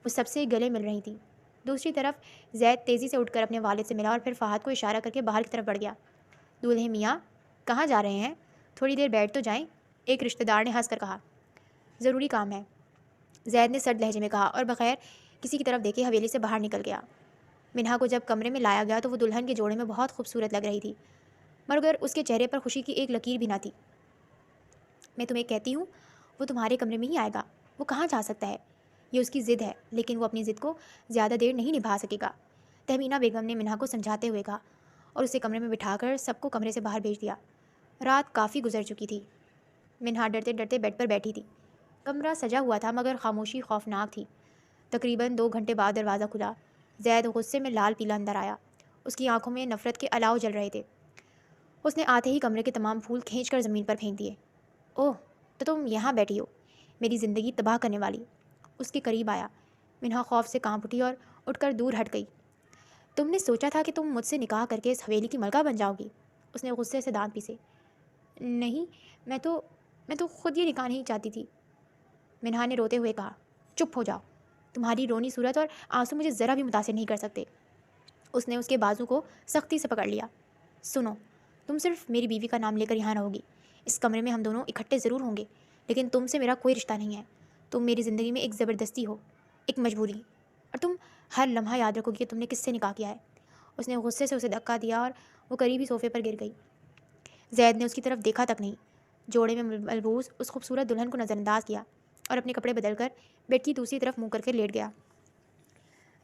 وہ سب سے گلے مل رہی تھی۔ دوسری طرف زید تیزی سے اٹھ کر اپنے والد سے ملا اور پھر فہد کو اشارہ کر کے باہر کی طرف بڑھ گیا۔ دولہے میاں کہاں جا رہے ہیں؟ تھوڑی دیر بیٹھ تو جائیں، ایک رشتہ دار نے ہنس کر کہا۔ ضروری کام ہے، زید نے سرد لہجے میں کہا اور بغیر کسی کی طرف دیکھے حویلی سے باہر نکل گیا۔ منہا کو جب کمرے میں لایا گیا تو وہ دلہن کے جوڑے میں بہت خوبصورت لگ رہی تھی، مگر اس کے چہرے پر خوشی کی ایک لکیر بھی نہ تھی۔ میں تمہیں کہتی ہوں وہ تمہارے کمرے میں ہی آئے گا، وہ کہاں جا سکتا ہے؟ یہ اس کی ضد ہے، لیکن وہ اپنی ضد کو زیادہ دیر نہیں نبھا سکے گا، تہمینہ بیگم نے منہا کو سمجھاتے ہوئے کہا، اور اسے کمرے میں بٹھا کر سب کو کمرے سے باہر بھیج دیا۔ رات کافی گزر چکی تھی۔ منہا ڈرتے ڈرتے بیڈ پر بیٹھی تھی۔ کمرہ سجا ہوا تھا مگر خاموشی خوفناک تھی۔ تقریباً 2 گھنٹے بعد دروازہ کھلا۔ زید غصے میں لال پیلا اندر آیا۔ اس کی آنکھوں میں نفرت کے الاؤ جل رہے تھے۔ اس نے آتے ہی کمرے کے تمام پھول کھینچ کر زمین پر پھینک دیے۔ اوہ، تو تم یہاں بیٹھی ہو، میری زندگی تباہ کرنے والی۔ اس کے قریب آیا۔ منہا خوف سے کانپ اٹھی اور اٹھ کر دور ہٹ گئی۔ تم نے سوچا تھا کہ تم مجھ سے نکاح کر کے اس حویلی کی ملکہ بن جاؤ گی؟ اس نے غصے سے دانت پیسے۔ نہیں، میں تو خود یہ نکاح نہیں چاہتی تھی، منہا نے روتے ہوئے کہا۔ چپ ہو جاؤ، تمہاری رونی صورت اور آنسو مجھے ذرا بھی متاثر نہیں کر سکتے۔ اس نے اس کے بازو کو سختی سے پکڑ لیا۔ سنو، تم صرف میری بیوی کا نام لے کر یہاں رہو گی۔ اس کمرے میں ہم دونوں اکٹھے ضرور ہوں گے، لیکن تم سے میرا کوئی رشتہ نہیں ہے۔ تم میری زندگی میں ایک زبردستی ہو، ایک مجبوری، اور تم ہر لمحہ یاد رکھو گی کہ تم نے کس سے نکاح کیا ہے۔ اس نے غصے سے اسے دھکا دیا اور وہ قریبی صوفے پر گر گئی۔ زید نے اس کی طرف دیکھا تک نہیں، جوڑے میں ملبوس اس خوبصورت دلہن کو نظر انداز کیا اور اپنے کپڑے بدل کر بیڈ کی دوسری طرف منہ کر کے لیٹ گیا۔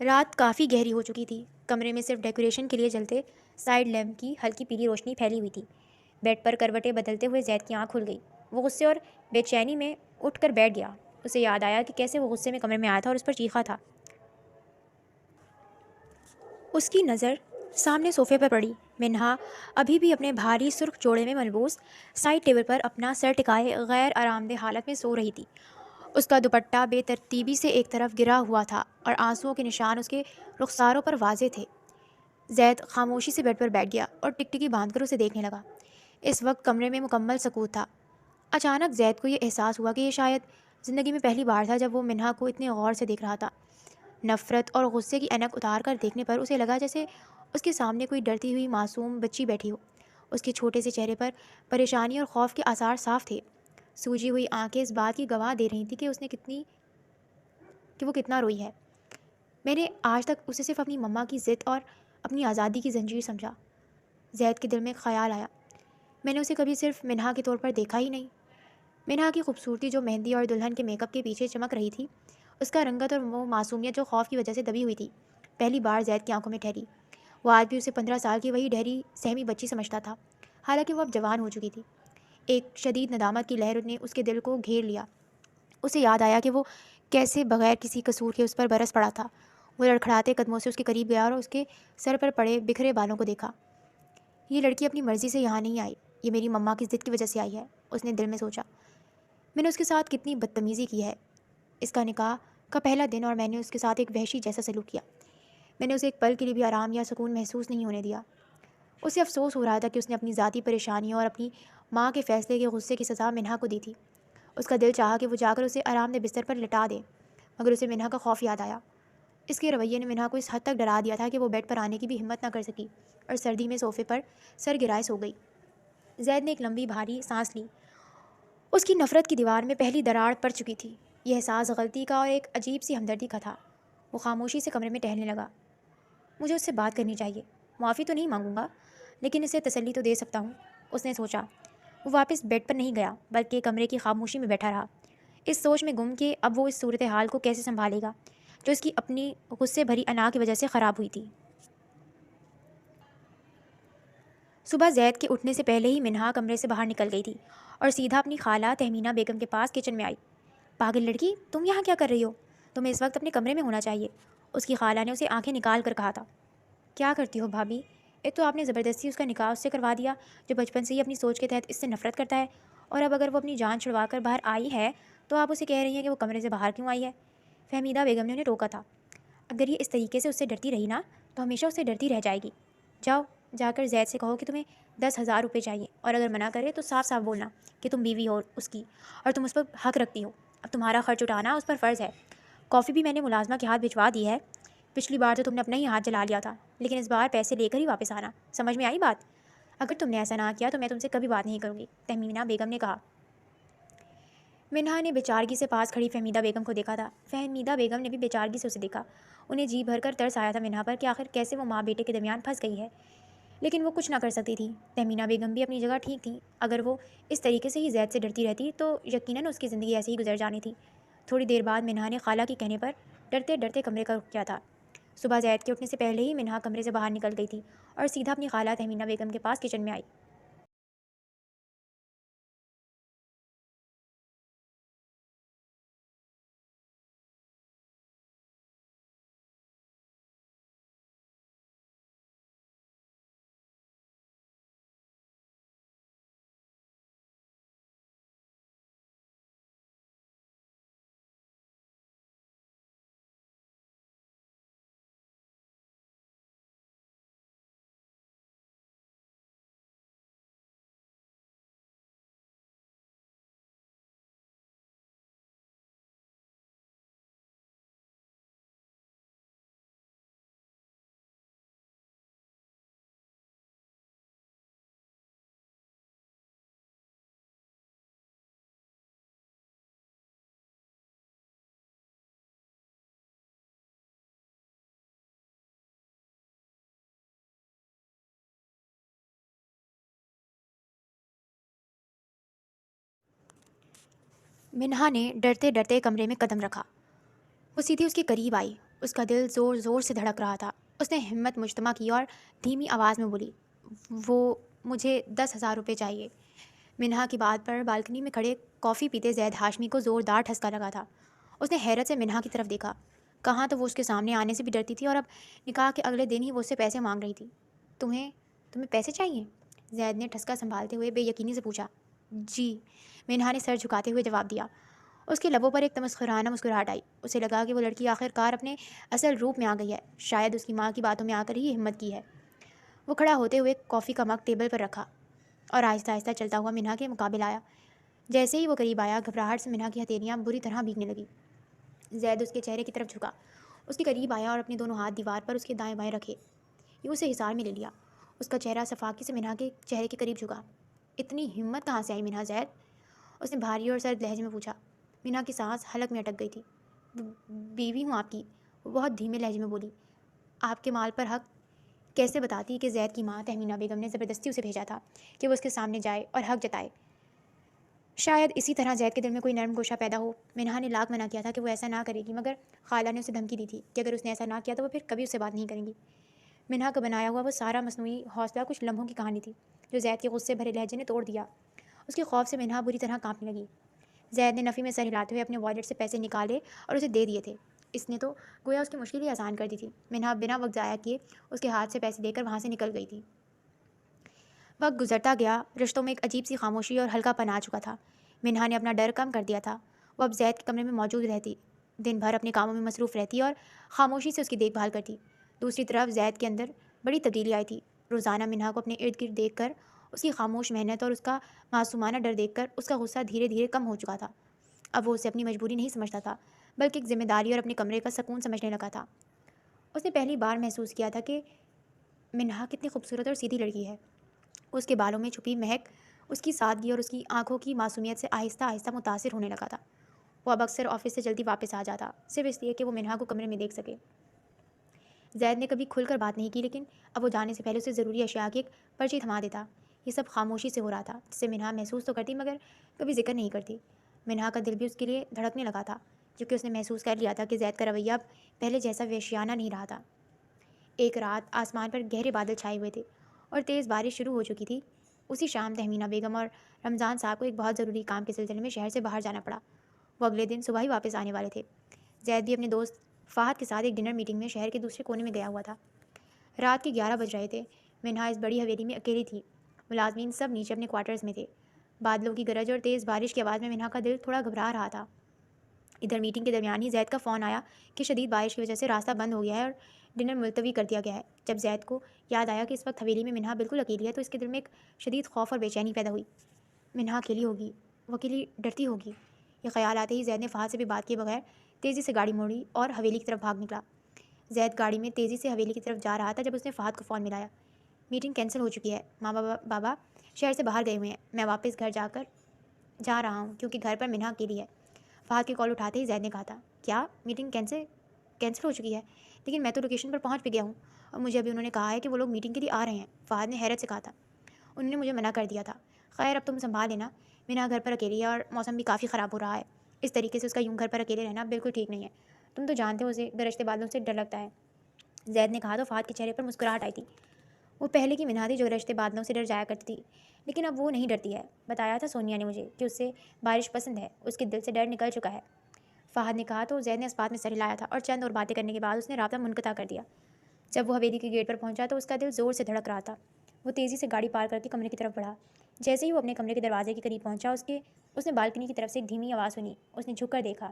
رات کافی گہری ہو چکی تھی۔ کمرے میں صرف ڈیکوریشن کے لیے جلتے سائڈ لیمپ کی ہلکی پیلی روشنی پھیلی ہوئی تھی۔ بیڈ پر کروٹیں بدلتے ہوئے زید کی آنکھ کھل گئی۔ وہ غصے اور بے چینی میں اٹھ کر بیٹھ گیا۔ اسے یاد آیا کہ کیسے وہ غصے میں کمرے میں آیا تھا اور اس پر چیخا تھا۔ اس کی نظر سامنے صوفے پر پڑی۔ منہا ابھی بھی اپنے بھاری سرخ جوڑے میں ملبوس سائڈ ٹیبل پر اپنا سر ٹکائے غیر آرام دہ حالت میں سو رہی تھی۔ اس کا دوپٹہ بے ترتیبی سے ایک طرف گرا ہوا تھا اور آنسوؤں کے نشان اس کے رخساروں پر واضح تھے۔ زید خاموشی سے بیڈ پر بیٹھ گیا اور ٹکٹکی باندھ کر اسے دیکھنے لگا۔ اس وقت کمرے میں مکمل سکوت تھا۔ اچانک زید کو یہ احساس ہوا کہ یہ شاید زندگی میں پہلی بار تھا جب وہ منہا کو اتنے غور سے دیکھ رہا تھا۔ نفرت اور غصے کی اینک اتار کر دیکھنے پر اسے لگا جیسے اس کے سامنے کوئی ڈرتی ہوئی معصوم بچی بیٹھی ہو۔ اس کے چھوٹے سے چہرے پر پریشانی اور خوف کے آثار صاف تھے۔ سوجی ہوئی آنکھیں اس بات کی گواہ دے رہی تھیں کہ وہ کتنا روئی ہے۔ میں نے آج تک اسے صرف اپنی مما کی ضد اور اپنی آزادی کی زنجیر سمجھا۔ زید کے دل میں خیال آیا، میں نے اسے کبھی صرف منہا کے طور پر دیکھا ہی نہیں۔ منہا کی خوبصورتی جو مہندی اور دلہن کے میک اپ کے پیچھے چمک رہی تھی، اس کا رنگت اور وہ معصومیت جو خوف کی وجہ سے دبی ہوئی تھی، پہلی بار زید کی آنکھوں میں ٹھہری۔ وہ آج بھی اسے 15 سال کی وہی ڈھہری سہمی بچی سمجھتا تھا، حالانکہ وہ اب جوان ہو چکی تھی۔ ایک شدید ندامت کی لہر نے اس کے دل کو گھیر لیا۔ اسے یاد آیا کہ وہ کیسے بغیر کسی قصور کے اس پر برس پڑا تھا۔ وہ لڑکھڑاتے قدموں سے اس کے قریب گیا اور اس کے سر پر پڑے بکھرے بالوں کو دیکھا۔ یہ لڑکی اپنی مرضی سے یہاں نہیں آئی، یہ میری مما کی ضد کی وجہ سے آئی ہے، اس نے دل میں سوچا۔ میں نے اس کے ساتھ کتنی بدتمیزی کی ہے۔ اس کا نکاح کا پہلا دن اور میں نے اس کے ساتھ ایک وحشی جیسا سلوک کیا۔ میں نے اسے ایک پل کے لیے بھی آرام یا سکون محسوس نہیں ہونے دیا۔ اسے افسوس ہو رہا تھا کہ اس نے اپنی ذاتی پریشانیوں اور اپنی ماں کے فیصلے کے غصے کی سزا منہا کو دی تھی۔ اس کا دل چاہا کہ وہ جا کر اسے آرام دہ بستر پر لٹا دے، مگر اسے منہا کا خوف یاد آیا۔ اس کے رویے نے منہا کو اس حد تک ڈرا دیا تھا کہ وہ بیڈ پر آنے کی بھی ہمت نہ کر سکی اور سردی میں صوفے پر سر گرائے سو گئی۔ زید نے ایک لمبی بھاری سانس لی۔ اس کی نفرت کی دیوار میں پہلی دراڑ پڑ چکی تھی۔ یہ احساس غلطی کا اور ایک عجیب سی ہمدردی کا تھا۔ وہ خاموشی سے کمرے میں ٹہلنے لگا۔ مجھے اس سے بات کرنی چاہیے، معافی تو نہیں مانگوں گا، لیکن اسے تسلی تو دے سکتا ہوں، اس نے سوچا۔ وہ واپس بیڈ پر نہیں گیا بلکہ کمرے کی خاموشی میں بیٹھا رہا، اس سوچ میں گم کہ اب وہ اس صورتحال کو کیسے سنبھالے گا جو اس کی اپنی غصے بھری انا کی وجہ سے خراب ہوئی تھی۔ صبح زید کے اٹھنے سے پہلے ہی منہا کمرے سے باہر نکل گئی تھی اور سیدھا اپنی خالہ تہمینہ بیگم کے پاس کچن میں آئی۔ پاگل لڑکی، تم یہاں کیا کر رہی ہو؟ تمہیں اس وقت اپنے کمرے میں ہونا چاہیے، اس کی خالہ نے اسے آنکھیں نکال کر کہا تھا۔ کیا کرتی ہو بھابھی؟ ایک تو آپ نے زبردستی اس کا نکاح اس سے کروا دیا جو بچپن سے ہی اپنی سوچ کے تحت اس سے نفرت کرتا ہے، اور اب اگر وہ اپنی جان چھڑوا کر باہر آئی ہے تو آپ اسے کہہ رہی ہیں کہ وہ کمرے سے باہر کیوں آئی ہے؟ فہمیدہ بیگم نے انہیں روکا تھا۔ اگر یہ اس طریقے سے اس سے ڈرتی رہی نا تو ہمیشہ اس سے ڈرتی رہ جائے گی۔ جاؤ، جا کر زید سے کہو کہ تمہیں 10,000 روپے چاہیے، اور اگر منع کرے تو صاف صاف بولنا کہ تم بیوی ہو اس کی اور تم اس پر حق رکھتی ہو، اب تمہارا خرچ اٹھانا اس پر فرض ہے۔ کافی بھی میں نے ملازمہ کے ہاتھ بھجوا دی ہے، پچھلی بار تو تم نے اپنا ہی ہاتھ جلا لیا تھا، لیکن اس بار پیسے لے کر ہی واپس آنا، سمجھ میں آئی بات؟ اگر تم نے ایسا نہ کیا تو میں تم سے کبھی بات نہیں کروں گی، تہمینہ بیگم نے کہا۔ منہا نے بے چارگی سے پاس کھڑی فہمیدہ بیگم کو دیکھا تھا۔ فہمیدہ بیگم نے بھی بے چارگی سے اسے دیکھا۔ انہیں جی بھر کر ترس آیا تھا منہا پر کہ آخر کیسے وہ ماں بیٹے کے درمیان پھنس گئی ہے، لیکن وہ کچھ نہ کر سکتی تھی۔ تہمینہ بیگم بھی اپنی جگہ ٹھیک تھی، اگر وہ اس طریقے سے ہی زید سے ڈرتی رہتی تو یقیناً اس کی زندگی ایسے ہی گزر جانی تھی۔ تھوڑی دیر بعد منہا نے خالہ کے کہنے پر ڈرتے ڈرتے کمرے کا رخ کیا تھا۔ صبح زید کے اٹھنے سے پہلے ہی منہا کمرے سے باہر نکل گئی تھی اور سیدھا اپنی خالہ تہمینہ بیگم کے پاس کچن میں آئی۔ منہا نے ڈرتے ڈرتے کمرے میں قدم رکھا۔ وہ سیدھی اس کے قریب آئی، اس کا دل زور زور سے دھڑک رہا تھا۔ اس نے ہمت مجتمع کی اور دھیمی آواز میں بولی، وہ مجھے 10,000 روپے چاہیے۔ منہا کی بات پر بالکنی میں کھڑے کافی پیتے زید ہاشمی کو زوردار ٹھسکا لگا تھا۔ اس نے حیرت سے منہا کی طرف دیکھا۔ کہاں تو وہ اس کے سامنے آنے سے بھی ڈرتی تھی اور اب نکاح کے اگلے دن ہی وہ اس سے پیسے مانگ رہی تھی۔ تمہیں پیسے چاہیے؟ زید نے ٹھسکا سنبھالتے ہوئے بے یقینی سے پوچھا۔ جی، منہا نے سر جھکاتے ہوئے جواب دیا۔ اس کے لبوں پر ایک تمسخرانہ مسکراہٹ آئی۔ اسے لگا کہ وہ لڑکی آخر کار اپنے اصل روپ میں آ گئی ہے، شاید اس کی ماں کی باتوں میں آ کر ہی ہمت کی ہے۔ وہ کھڑا ہوتے ہوئے کافی کا مگ ٹیبل پر رکھا اور آہستہ آہستہ چلتا ہوا منہا کے مقابل آیا۔ جیسے ہی وہ قریب آیا، گھبراہٹ سے منہا کی ہتھیلیاں بری طرح بھیگنے لگی۔ زید اس کے چہرے کی طرف جھکا، اس کے قریب آیا اور اپنے دونوں ہاتھ دیوار پر اس کے دائیں بائیں رکھے، یوں اسے حصار میں لے لیا۔ اس کا چہرہ صفاقی سے منہا کے چہرے کے قریب جھکا۔ اتنی ہمت کہاں سے آئی منہا زید؟ اس نے بھاری اور سرد لہجے میں پوچھا۔ منہا کی سانس حلق میں اٹک گئی تھی۔ بیوی ہوں آپ کی، وہ بہت دھیمے لہجے میں بولی۔ آپ کے مال پر حق کیسے بتاتی کہ زید کی ماں تہمینہ بیگم نے زبردستی اسے بھیجا تھا کہ وہ اس کے سامنے جائے اور حق جتائے؟ شاید اسی طرح زید کے دل میں کوئی نرم گوشہ پیدا ہو۔ منہا نے لاکھ منع کیا تھا کہ وہ ایسا نہ کرے گی، مگر خالہ نے اسے دھمکی دی تھی کہ اگر اس نے ایسا نہ کیا تو وہ پھر کبھی اس سے بات نہیں کریں گی۔ منہا کا بنایا ہوا وہ سارا مصنوعی حوصلہ کچھ لمحوں کی کہانی تھی جو زید کے غصے بھرے لہجے نے توڑ دیا۔ اس کے خوف سے منہا بری طرح کانپنے لگی۔ زید نے نفی میں سر ہلاتے ہوئے اپنے والیٹ سے پیسے نکالے اور اسے دے دیے تھے۔ اس نے تو گویا اس کی مشکل ہی آسان کر دی تھی۔ منہا بنا وقت ضائع کیے اس کے ہاتھ سے پیسے دے کر وہاں سے نکل گئی تھی۔ وقت گزرتا گیا، رشتوں میں ایک عجیب سی خاموشی اور ہلکا پن آ چکا تھا۔ منہا نے اپنا ڈر کم کر دیا تھا۔ وہ اب زید کے کمرے میں موجود رہتی، دن بھر اپنے کاموں میں مصروف رہتی اور خاموشی سے اس کی دیکھ بھال کرتی۔ دوسری طرف زید کے اندر بڑی تبدیلی آئی تھی۔ روزانہ منہا کو اپنے ارد گرد دیکھ کر، اس کی خاموش محنت اور اس کا معصومانہ ڈر دیکھ کر اس کا غصہ دھیرے دھیرے کم ہو چکا تھا۔ اب وہ اسے اپنی مجبوری نہیں سمجھتا تھا، بلکہ ایک ذمہ داری اور اپنے کمرے کا سکون سمجھنے لگا تھا۔ اس نے پہلی بار محسوس کیا تھا کہ منہا کتنی خوبصورت اور سیدھی لڑکی ہے۔ اس کے بالوں میں چھپی مہک، اس کی سادگی اور اس کی آنکھوں کی معصومیت سے آہستہ آہستہ متاثر ہونے لگا تھا۔ وہ اب اکثر آفس سے جلدی واپس آ جاتا، صرف اس لیے کہ وہ منہا کو کمرے میں دیکھ سکے۔ زید نے کبھی کھل کر بات نہیں کی، لیکن اب وہ جانے سے پہلے اسے ضروری اشیاء کی ایک پرچی تھما دیتا۔ یہ سب خاموشی سے ہو رہا تھا، جسے منہا محسوس تو کرتی مگر کبھی ذکر نہیں کرتی۔ منہا کا دل بھی اس کے لیے دھڑکنے لگا تھا، کیونکہ اس نے محسوس کر لیا تھا کہ زید کا رویہ اب پہلے جیسا وحشیانہ نہیں رہا تھا۔ ایک رات آسمان پر گہرے بادل چھائے ہوئے تھے اور تیز بارش شروع ہو چکی تھی۔ اسی شام تہمینہ بیگم اور رمضان صاحب کو ایک بہت ضروری کام کے سلسلے میں شہر سے باہر جانا پڑا۔ وہ اگلے دن صبح ہی واپس آنے والے تھے۔ زید بھی اپنے دوست فہد کے ساتھ ایک ڈنر میٹنگ میں شہر کے دوسرے کونے میں گیا ہوا تھا۔ رات کے 11 بج رہے تھے۔ منہا اس بڑی حویلی میں اکیلی تھی۔ ملازمین سب نیچے اپنے کوارٹرز میں تھے۔ بادلوں کی گرج اور تیز بارش کی آواز میں منہا کا دل تھوڑا گھبرا رہا تھا۔ ادھر میٹنگ کے درمیان ہی زید کا فون آیا کہ شدید بارش کی وجہ سے راستہ بند ہو گیا ہے اور ڈنر ملتوی کر دیا گیا ہے۔ جب زید کو یاد آیا کہ اس وقت حویلی میں منہا بالکل اکیلی ہے تو اس کے دل میں ایک شدید خوف اور بے چینی پیدا ہوئی۔ منہا اکیلی ہوگی، وہ اکیلی ڈرتی ہوگی۔ یہ خیال آتے ہی زید نے فہد سے بھی بات کیے بغیر تیزی سے گاڑی موڑی اور حویلی کی طرف بھاگ نکلا۔ زید گاڑی میں تیزی سے حویلی کی طرف جا رہا تھا جب اس نے فہد کو فون ملایا۔ میٹنگ کینسل ہو چکی ہے، ماں بابا شہر سے باہر گئے ہوئے ہیں، میں واپس گھر جا رہا ہوں کیونکہ گھر پر منہا اکیلی ہے۔ فہد کی کال اٹھاتے ہی زید نے کہا تھا، کیا میٹنگ کینسل؟ کینسل ہو چکی ہے، لیکن میں تو لوکیشن پر پہنچ بھی گیا ہوں اور مجھے ابھی انہوں نے کہا ہے کہ وہ لوگ میٹنگ کے لیے آ رہے ہیں۔ فہد نے حیرت سے کہا تھا۔ انہوں نے مجھے منع کر دیا تھا۔ خیر اب تم سنبھال لینا، مینا گھر پر اکیلی ہے اور موسم بھی کافی خراب ہو رہا ہے۔ اس طریقے سے اس کا یوں گھر پر اکیلے رہنا بالکل ٹھیک نہیں ہے۔ تم تو جانتے ہو اسے گرجتے بادلوں سے ڈر لگتا ہے۔ زید نے کہا تو فہد کے چہرے پر مسکراہٹ آئی تھی۔ وہ پہلے کی منہا تھی جو گرجتے بادلوں سے ڈر جایا کرتی تھی، لیکن اب وہ نہیں ڈرتی ہے۔ بتایا تھا سونیا نے مجھے کہ اسے بارش پسند ہے، اس کے دل سے ڈر نکل چکا ہے، فہد نے کہا تو زید نے اس بات میں سر ہلایا تھا اور چند اور باتیں کرنے کے بعد اس نے رابطہ منقطع کر دیا۔ جب وہ حویلی کے گیٹ پر پہنچا تو اس کا دل زور سے دھڑک رہا تھا۔ وہ تیزی سے گاڑی پار کر کے کمرے کی طرف بڑھا۔ جیسے ہی وہ اپنے کمرے کے دروازے کے قریب پہنچا اس نے بالکنی کی طرف سے ایک دھیمی آواز سنی۔ اس نے جھک کر دیکھا،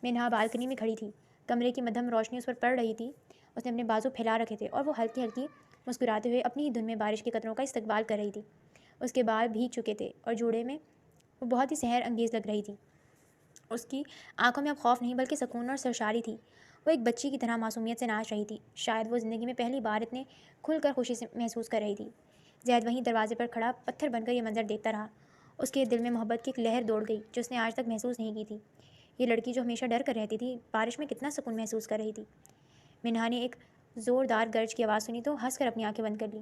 منہا بالکنی میں کھڑی تھی۔ کمرے کی مدھم روشنی اس پر پڑ رہی تھی۔ اس نے اپنے بازو پھیلا رکھے تھے اور وہ ہلکی ہلکی مسکراتے ہوئے اپنی ہی دھن میں بارش کے قطروں کا استقبال کر رہی تھی۔ اس کے بال بھیگ چکے تھے اور جوڑے میں وہ بہت ہی سحر انگیز لگ رہی تھی۔ اس کی آنکھوں میں اب خوف نہیں بلکہ سکون اور سرشاری تھی۔ وہ ایک بچی کی طرح معصومیت سے ناچ رہی تھی۔ شاید وہ زندگی میں پہلی بار اتنے کھل کر خوشی سے محسوس کر رہی تھی۔ زید وہیں دروازے پر کھڑا پتھر بن کر یہ منظر دیکھتا رہا۔ اس کے دل میں محبت کی ایک لہر دوڑ گئی جو اس نے آج تک محسوس نہیں کی تھی۔ یہ لڑکی جو ہمیشہ ڈر کر رہتی تھی، بارش میں کتنا سکون محسوس کر رہی تھی۔ منہا نے ایک زوردار گرج کی آواز سنی تو ہنس کر اپنی آنکھیں بند کر لی۔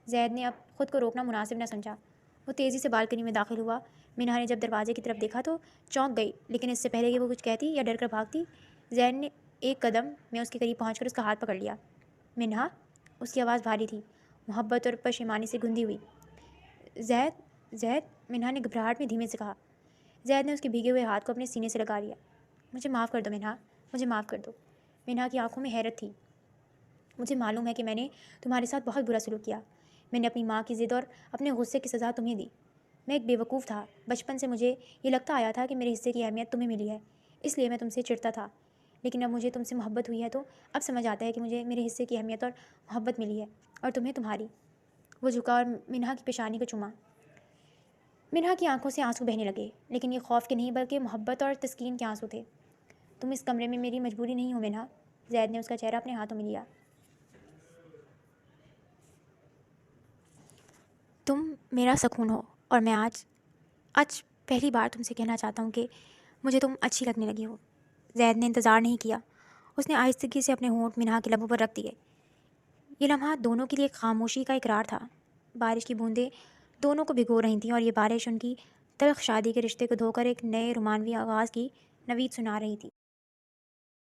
زید نے اب خود کو روکنا مناسب نہ سمجھا۔ وہ تیزی سے بالکنی میں داخل ہوا۔ منہا نے جب دروازے کی طرف دیکھا تو چونک گئی، لیکن اس سے پہلے کہ وہ کچھ کہتی یا ڈر کر بھاگتی، زید نے ایک قدم میں اس کے قریب پہنچ کر اس کا ہاتھ پکڑ لیا۔ منہا، اس کی آواز بھاری تھی، محبت اور پشیمانی سے گندی ہوئی۔ زید، زید، منہا نے گھبراہٹ میں دھیمے سے کہا۔ زید نے اس کے بھیگے ہوئے ہاتھ کو اپنے سینے سے لگا لیا۔ مجھے معاف کر دو منہا، مجھے معاف کر دو۔ منہا کی آنکھوں میں حیرت تھی۔ مجھے معلوم ہے کہ میں نے تمہارے ساتھ بہت برا سلوک کیا۔ میں نے اپنی ماں کی ضد اور اپنے غصے کی سزا تمہیں دی۔ میں ایک بیوقوف تھا۔ بچپن سے مجھے یہ لگتا آیا تھا کہ میرے حصے کی اہمیت تمہیں ملی ہے، اس لیے میں تم سے چڑھتا تھا۔ لیکن اب مجھے تم سے محبت ہوئی ہے تو اب سمجھ آتا ہے کہ مجھے میرے حصے کی اہمیت اور محبت ملی ہے، اور تمہیں تمہاری۔ وہ جھکا اور منہا کی پیشانی کو چوما۔ منہا کی آنکھوں سے آنسو بہنے لگے، لیکن یہ خوف کے نہیں بلکہ محبت اور تسکین کے آنسو تھے۔ تم اس کمرے میں میری مجبوری نہیں ہو منہا۔ زید نے اس کا چہرہ اپنے ہاتھوں میں لیا۔ تم میرا سکون ہو، اور میں آج پہلی بار تم سے کہنا چاہتا ہوں کہ مجھے تم اچھی لگنے لگی ہو۔ زید نے انتظار نہیں کیا۔ اس نے آہستگی سے اپنے ہونٹ منہا کے لبوں پر رکھ دیے۔ یہ لمحہ دونوں کے لیے ایک خاموشی کا اقرار تھا۔ بارش کی بوندیں دونوں کو بھگو رہی تھیں اور یہ بارش ان کی تلخ شادی کے رشتے کو دھو کر ایک نئے رومانوی آغاز کی نوید سنا رہی تھی۔